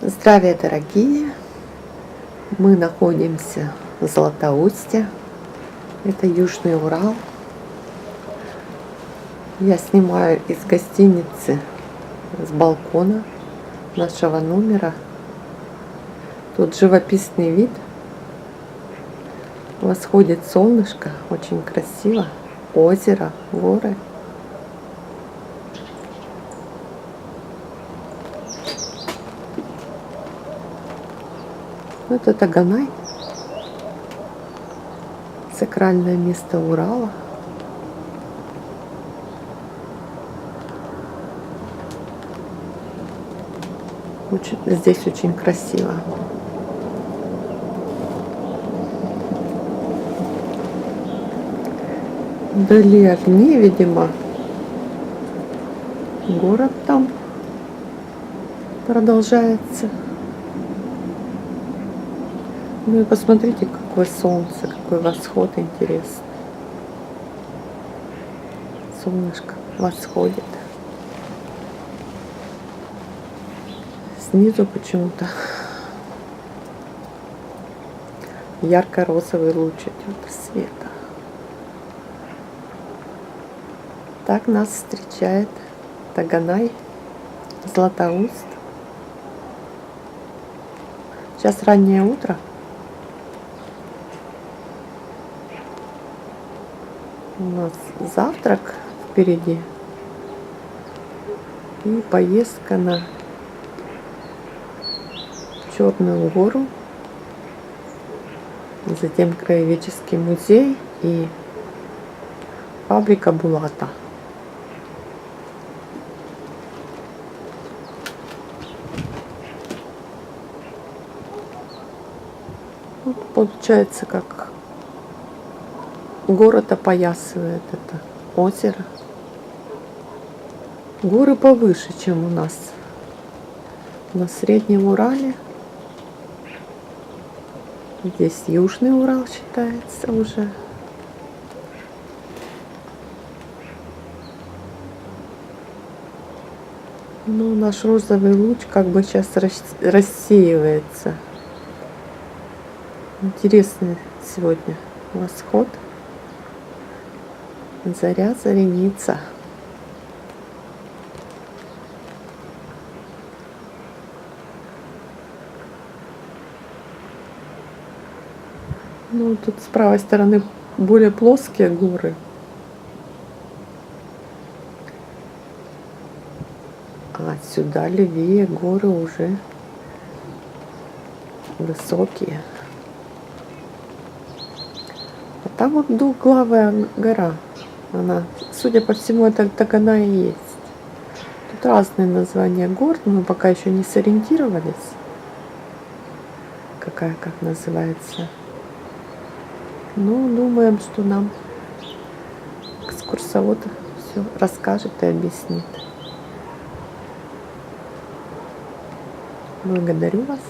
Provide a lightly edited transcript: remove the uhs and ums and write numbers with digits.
Здравия, дорогие! Мы находимся в Златоусте. Это Южный Урал. Я снимаю из гостиницы с балкона нашего номера. Тут живописный вид. Восходит солнышко, очень красиво. Озеро, горы. Вот это Таганай, сакральное место Урала. Здесь очень красиво. Вдали огни, видимо, город там продолжается. Ну и посмотрите, какое солнце, какой восход интересный. Солнышко восходит. Снизу почему-то ярко-розовый луч идет света. Так нас встречает Таганай, Златоуст. Сейчас раннее утро. У нас завтрак впереди и поездка на Черную гору, затем краеведческий музей и фабрика Булата. Вот получается, как город опоясывает это озеро. Горы повыше, чем у нас на Среднем Урале. Здесь Южный Урал считается уже. Но наш розовый луч как бы сейчас рассеивается. Интересный сегодня восход. Заря заренится. Ну, тут с правой стороны более плоские горы. А сюда левее горы уже высокие. А там вот двухглавая гора. Она, судя по всему, это Таганай и есть. Тут разные названия гор, но мы пока еще не сориентировались, какая как называется. Ну, думаем, что нам экскурсовод все расскажет и объяснит. Благодарю вас.